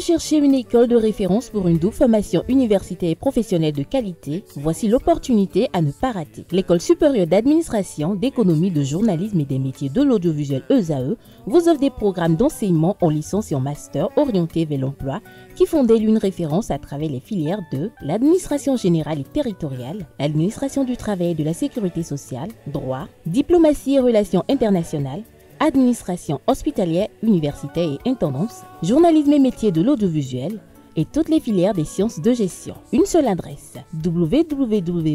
recherchez une école de référence pour une double formation universitaire et professionnelle de qualité? Voici l'opportunité à ne pas rater. L'École supérieure d'administration, d'économie, de journalisme et des métiers de l'audiovisuel ESAE vous offre des programmes d'enseignement en licence et en master orientés vers l'emploi qui font d'elle une référence à travers les filières de l'administration générale et territoriale, l'administration du travail et de la sécurité sociale, droit, diplomatie et relations internationales, administration hospitalière, universitaire et intendance, journalisme et métiers de l'audiovisuel et toutes les filières des sciences de gestion. Une seule adresse, www.esae.bj.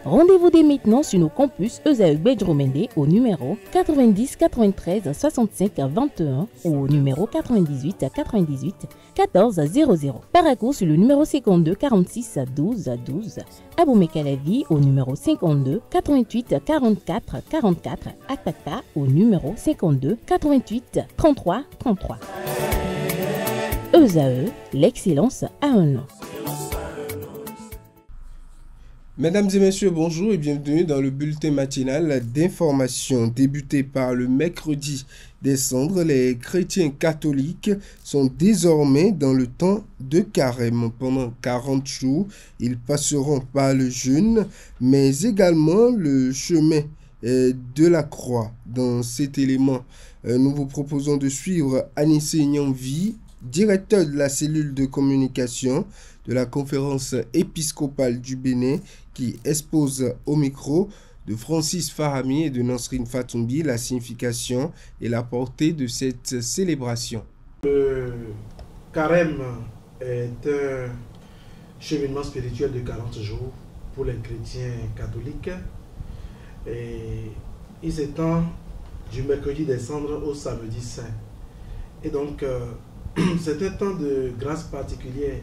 Rendez-vous dès maintenant sur nos campus ESAE Bedjromende au numéro 90 93 65 21 ou au numéro 98 98 14 00. Paracourt sur le numéro 52 46 12 12. Aboumé-Calavi au numéro 52 88 44 44. Akpakpa au numéro 52 88 33 33. ESAE, l'excellence à un nom. Mesdames et messieurs, bonjour et bienvenue dans le bulletin matinal d'information. Débuté par le mercredi des cendres, les chrétiens catholiques sont désormais dans le temps de carême. Pendant 40 jours, ils passeront par le jeûne, mais également le chemin de la croix. Dans cet élément, nous vous proposons de suivre Anissé Nyanvi, directeur de la cellule de communication de la conférence épiscopale du Bénin, qui expose au micro de Francis Farami et de Nasrine Fatoumbi la signification et la portée de cette célébration. Le carême est un cheminement spirituel de 40 jours pour les chrétiens catholiques et il s'étend du mercredi des cendres au samedi saint. Et donc, c'est un temps de grâce particulière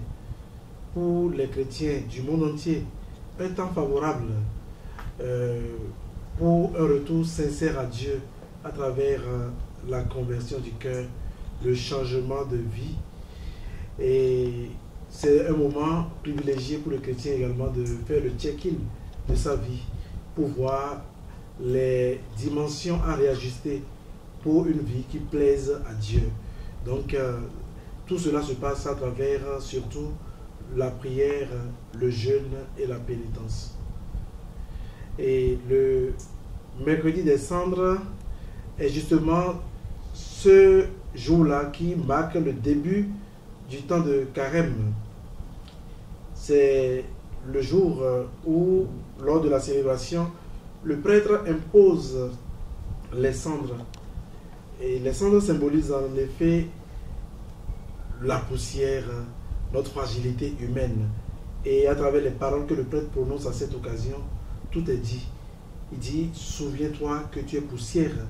pour les chrétiens du monde entier, un temps favorable pour un retour sincère à Dieu à travers la conversion du cœur, le changement de vie. Et c'est un moment privilégié pour le chrétien également de faire le check-in de sa vie pour voir les dimensions à réajuster pour une vie qui plaise à Dieu. Donc, tout cela se passe à travers surtout la prière, le jeûne et la pénitence. Et le mercredi des cendres est justement ce jour-là qui marque le début du temps de carême. C'est le jour où, lors de la célébration, le prêtre impose les cendres. Et les cendres symbolisent en effet la poussière, notre fragilité humaine. Et à travers les paroles que le prêtre prononce à cette occasion, tout est dit. Il dit, souviens-toi que tu es poussière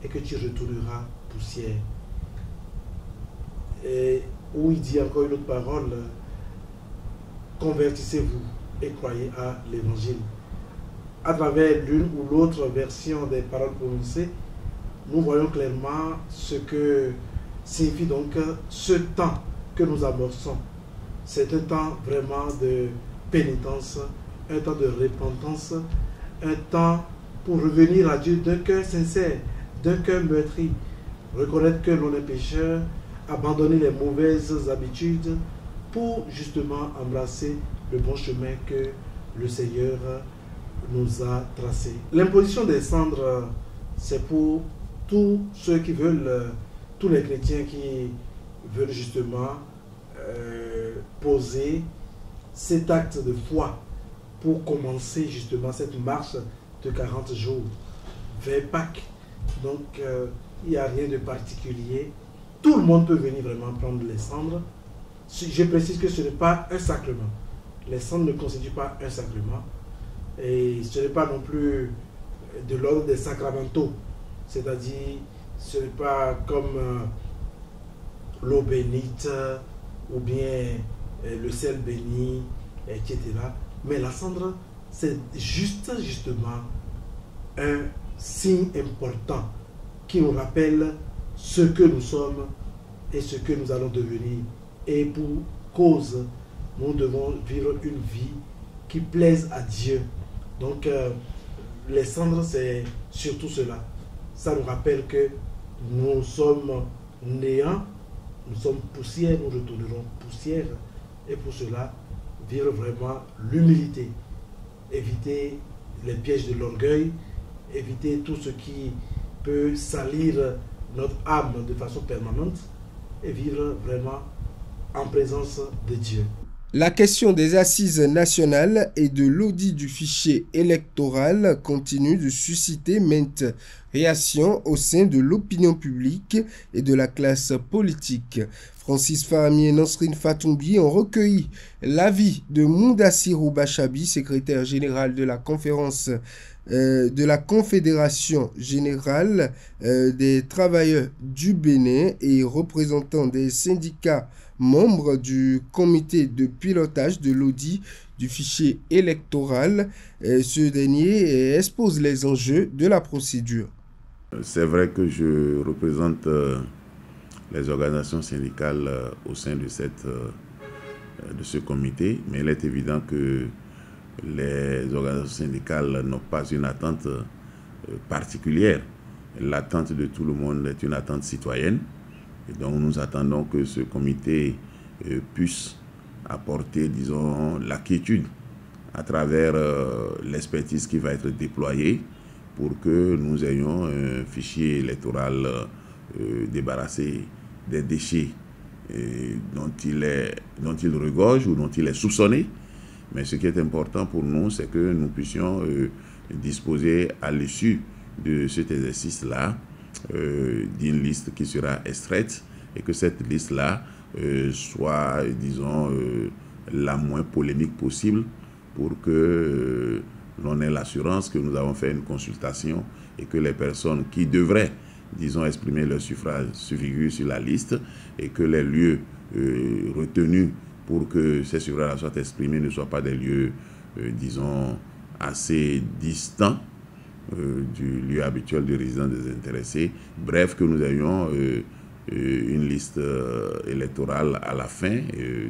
et que tu retourneras poussière. Et où il dit encore une autre parole, convertissez-vous et croyez à l'évangile. À travers l'une ou l'autre version des paroles prononcées, nous voyons clairement ce que signifie donc ce temps que nous amorçons. C'est un temps vraiment de pénitence, un temps de repentance, un temps pour revenir à Dieu d'un cœur sincère, d'un cœur meurtri, reconnaître que l'on est pécheur, abandonner les mauvaises habitudes pour justement embrasser le bon chemin que le Seigneur nous a tracé. L'imposition des cendres, c'est pour tous ceux qui veulent, tous les chrétiens qui veulent justement poser cet acte de foi pour commencer justement cette marche de 40 jours vers Pâques. Donc, il n'y a rien de particulier. Tout le monde peut venir vraiment prendre les cendres. Je précise que ce n'est pas un sacrement. Les cendres ne constituent pas un sacrement. Et ce n'est pas non plus de l'ordre des sacramentaux. C'est-à-dire, ce n'est pas comme l'eau bénite ou bien le sel béni, etc. Mais la cendre, c'est justement un signe important qui nous rappelle ce que nous sommes et ce que nous allons devenir. Et pour cause, nous devons vivre une vie qui plaise à Dieu. Donc, les cendres, c'est surtout cela. Ça nous rappelle que nous sommes néants, nous sommes poussière, nous retournerons poussière. Et pour cela, vivre vraiment l'humilité, éviter les pièges de l'orgueil, éviter tout ce qui peut salir notre âme de façon permanente et vivre vraiment en présence de Dieu. La question des assises nationales et de l'audit du fichier électoral continue de susciter maintes réactions au sein de l'opinion publique et de la classe politique. Francis Farami et Nasrine Fatoumbi ont recueilli l'avis de Moudassirou Bachabi, secrétaire général de la conférence de la Confédération générale des travailleurs du Bénin et représentant des syndicats membres du comité de pilotage de l'audit du fichier électoral. Ce dernier expose les enjeux de la procédure. C'est vrai que je représente les organisations syndicales au sein de ce comité, mais il est évident que les organisations syndicales n'ont pas une attente particulière. L'attente de tout le monde est une attente citoyenne. Et donc nous attendons que ce comité puisse apporter, disons, la quiétude à travers l'expertise qui va être déployée pour que nous ayons un fichier électoral débarrassé des déchets dont il regorge ou dont il est soupçonné. Mais ce qui est important pour nous, c'est que nous puissions disposer à l'issue de cet exercice-là d'une liste qui sera extraite et que cette liste-là soit, disons, la moins polémique possible pour que l'on ait l'assurance que nous avons fait une consultation et que les personnes qui devraient, disons, exprimer leur suffrage figurent sur la liste et que les lieux retenus pour que ces suffrages soient exprimés ne soient pas des lieux, disons, assez distants du lieu habituel de résidence des intéressés. Bref, que nous ayons une liste électorale à la fin,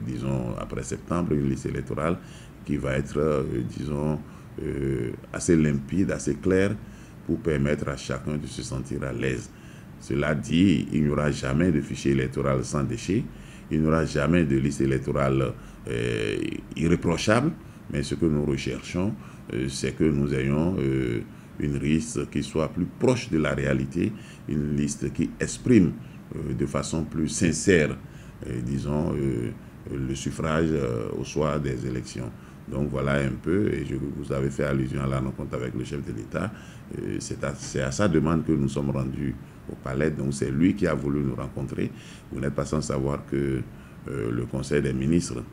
disons après septembre, une liste électorale qui va être, disons, assez limpide, assez claire pour permettre à chacun de se sentir à l'aise. Cela dit, il n'y aura jamais de fichier électoral sans déchets, il n'y aura jamais de liste électorale irréprochable, mais ce que nous recherchons, c'est que nous ayons une liste qui soit plus proche de la réalité, une liste qui exprime de façon plus sincère, disons, le suffrage au soir des élections. Donc voilà un peu, et vous avez fait allusion à la rencontre avec le chef de l'État, c'est à sa demande que nous sommes rendus au palais, donc c'est lui qui a voulu nous rencontrer. Vous n'êtes pas sans savoir que le Conseil des ministres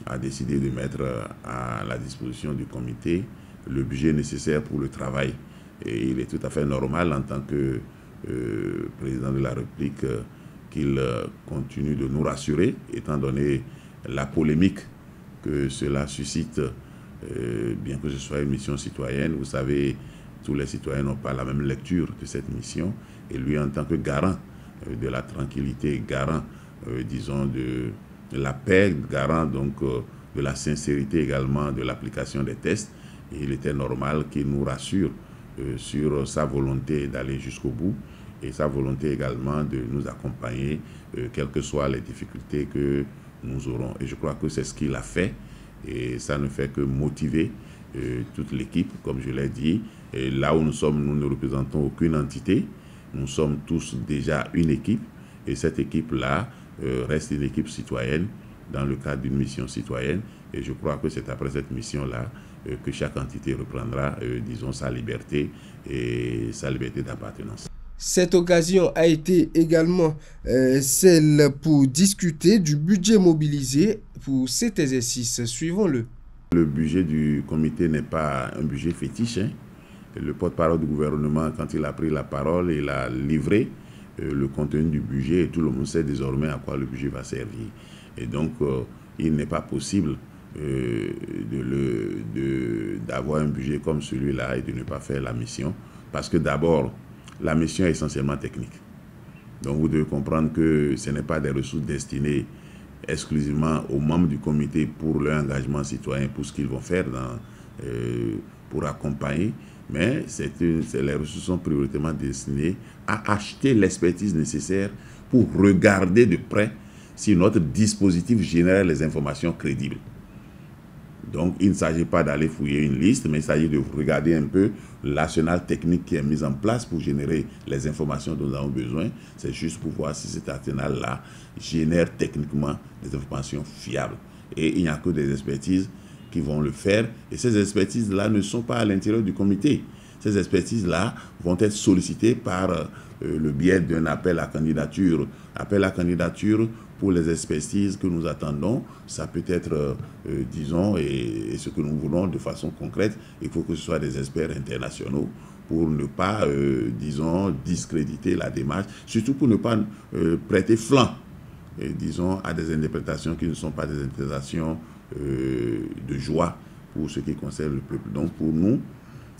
a décidé de mettre à la disposition du comité le budget nécessaire pour le travail. Et il est tout à fait normal en tant que président de la République qu'il continue de nous rassurer, étant donné la polémique que cela suscite, bien que ce soit une mission citoyenne. Vous savez, tous les citoyens n'ont pas la même lecture de cette mission. Et lui, en tant que garant de la tranquillité, garant, disons, de la paix, garant donc de la sincérité également de l'application des tests, il était normal qu'il nous rassure sur sa volonté d'aller jusqu'au bout et sa volonté également de nous accompagner, quelles que soient les difficultés que nous aurons. Et je crois que c'est ce qu'il a fait et ça ne fait que motiver toute l'équipe, comme je l'ai dit. Et là où nous sommes, nous ne représentons aucune entité. Nous sommes tous déjà une équipe et cette équipe-là reste une équipe citoyenne dans le cadre d'une mission citoyenne. Et je crois que c'est après cette mission-là que chaque entité reprendra, disons, sa liberté et sa liberté d'appartenance. Cette occasion a été également celle pour discuter du budget mobilisé pour cet exercice. Suivons-le. Le budget du comité n'est pas un budget fétiche. Le porte-parole du gouvernement, quand il a pris la parole, il a livré le contenu du budget et tout le monde sait désormais à quoi le budget va servir. Et donc, il n'est pas possible d'avoir un budget comme celui-là et de ne pas faire la mission. Parce que d'abord, la mission est essentiellement technique. Donc, vous devez comprendre que ce n'est pas des ressources destinées exclusivement aux membres du comité pour leur engagement citoyen, pour ce qu'ils vont faire pour accompagner, mais les ressources sont prioritairement destinées à acheter l'expertise nécessaire pour regarder de près si notre dispositif génère les informations crédibles. Donc, il ne s'agit pas d'aller fouiller une liste, mais il s'agit de regarder un peu l'arsenal technique qui est mis en place pour générer les informations dont nous avons besoin. C'est juste pour voir si cet arsenal-là génère techniquement des informations fiables. Et il n'y a que des expertises qui vont le faire. Et ces expertises-là ne sont pas à l'intérieur du comité. Ces expertises-là vont être sollicitées par le biais d'un appel à candidature. Appel à candidature pour les expertises que nous attendons, ça peut être, disons, et ce que nous voulons de façon concrète, il faut que ce soit des experts internationaux pour ne pas, disons, discréditer la démarche, surtout pour ne pas prêter flanc, disons, à des interprétations qui ne sont pas des interprétations de joie pour ce qui concerne le peuple. Donc pour nous,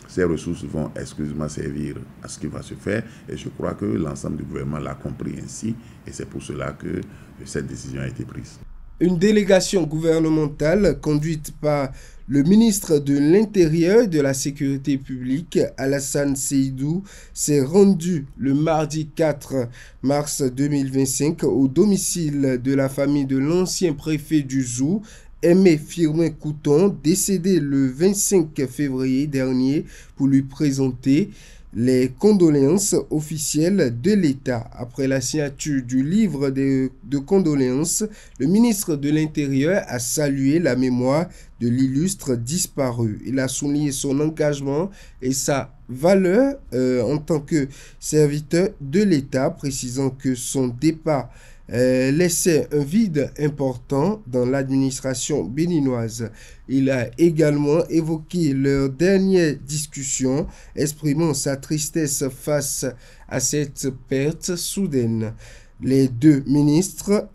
ces ressources vont exclusivement servir à ce qui va se faire et je crois que l'ensemble du gouvernement l'a compris ainsi et c'est pour cela que cette décision a été prise. Une délégation gouvernementale conduite par le ministre de l'Intérieur et de la Sécurité publique, Alassane Seydou, s'est rendue le mardi 4 mars 2025 au domicile de la famille de l'ancien préfet du Zou, Aimé Firmin Couton, décédé le 25 février dernier, pour lui présenter les condoléances officielles de l'État. Après la signature du livre de condoléances, le ministre de l'Intérieur a salué la mémoire de l'illustre disparu. Il a souligné son engagement et sa valeur en tant que serviteur de l'État, précisant que son départ laissait un vide important dans l'administration béninoise. Il a également évoqué leur dernière discussion, exprimant sa tristesse face à cette perte soudaine. Les deux ministres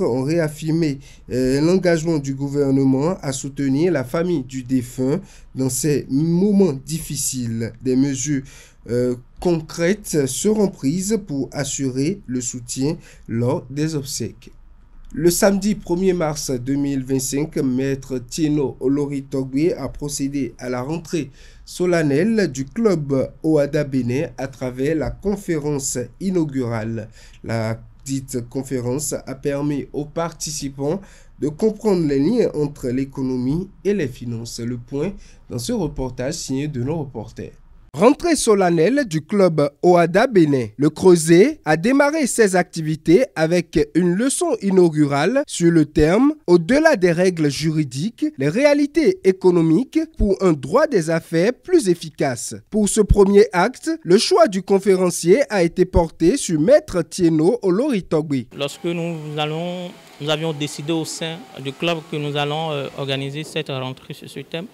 ont réaffirmé l'engagement du gouvernement à soutenir la famille du défunt dans ces moments difficiles. Des mesures concrètes seront prises pour assurer le soutien lors des obsèques. Le samedi 1er mars 2025, Maître Tieno Olori Togbe a procédé à la rentrée solennelle du club OHADA Bénin à travers la conférence inaugurale. La dite conférence a permis aux participants de comprendre les liens entre l'économie et les finances. Le point dans ce reportage signé de nos reporters. Rentrée solennelle du club OHADA Bénin. Le Creuset a démarré ses activités avec une leçon inaugurale sur le terme « Au-delà des règles juridiques, les réalités économiques pour un droit des affaires plus efficace ». Pour ce premier acte, le choix du conférencier a été porté sur Maître Tieno Olori Togbe. Lorsque nous avions décidé au sein du club que nous allons organiser cette rentrée sur ce thème,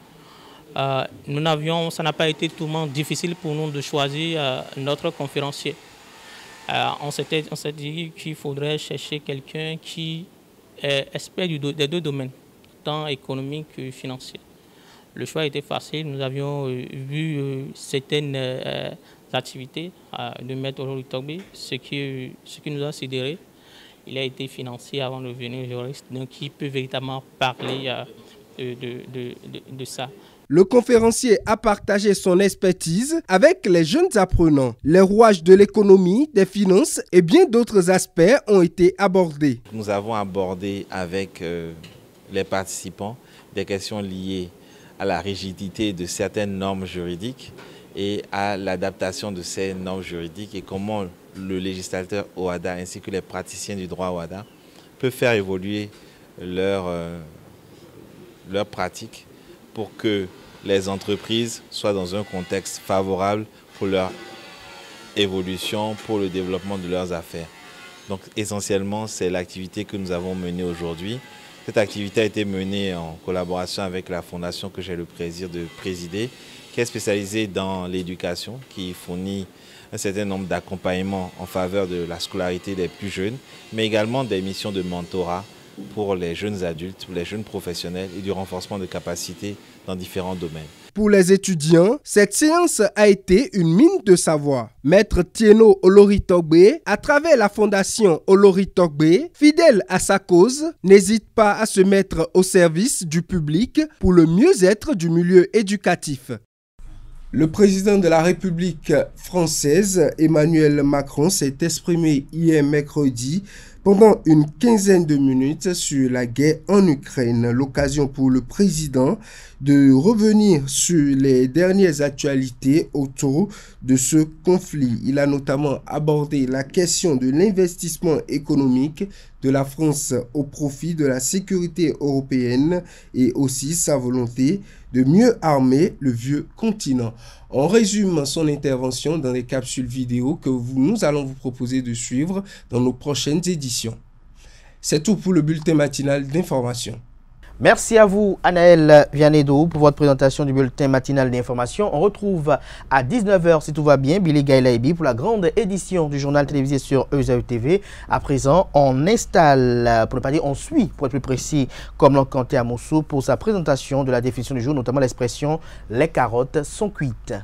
ça n'a pas été tellement difficile pour nous de choisir notre conférencier. On s'est dit qu'il faudrait chercher quelqu'un qui est expert des deux domaines, tant économique que financier. Le choix était facile. Nous avions vu certaines activités de Maître Olori Togbe, ce qui nous a sidéré. Il a été financier avant de devenir juriste, donc il peut véritablement parler de ça. Le conférencier a partagé son expertise avec les jeunes apprenants. Les rouages de l'économie, des finances et bien d'autres aspects ont été abordés. Nous avons abordé avec les participants des questions liées à la rigidité de certaines normes juridiques et à l'adaptation de ces normes juridiques et comment le législateur OHADA ainsi que les praticiens du droit OHADA peuvent faire évoluer leurs pratiques pour que les entreprises soient dans un contexte favorable pour leur évolution, pour le développement de leurs affaires. Donc essentiellement, c'est l'activité que nous avons menée aujourd'hui. Cette activité a été menée en collaboration avec la fondation que j'ai le plaisir de présider, qui est spécialisée dans l'éducation, qui fournit un certain nombre d'accompagnements en faveur de la scolarité des plus jeunes, mais également des missions de mentorat pour les jeunes adultes, pour les jeunes professionnels et du renforcement de capacités dans différents domaines. Pour les étudiants, cette séance a été une mine de savoir. Maître Tieno Olori Togbe, à travers la fondation Olori Togbe, fidèle à sa cause, n'hésite pas à se mettre au service du public pour le mieux-être du milieu éducatif. Le président de la République française, Emmanuel Macron, s'est exprimé hier mercredi pendant une quinzaine de minutes sur la guerre en Ukraine. L'occasion pour le président de revenir sur les dernières actualités autour de ce conflit. Il a notamment abordé la question de l'investissement économique de la France au profit de la sécurité européenne et aussi sa volonté de mieux armer le vieux continent. On résume son intervention dans les capsules vidéo que nous allons vous proposer de suivre dans nos prochaines éditions. C'est tout pour le bulletin matinal d'information. Merci à vous, Anaël Vianedou, pour votre présentation du bulletin matinal d'information. On retrouve à 19 h, si tout va bien, Billy Gaïlaïbi pour la grande édition du journal télévisé sur ESAE TV. À présent, on installe, pour ne pas dire on suit, pour être plus précis, comme l'on cantait à Moussou, pour sa présentation de la définition du jour, notamment l'expression « les carottes sont cuites ».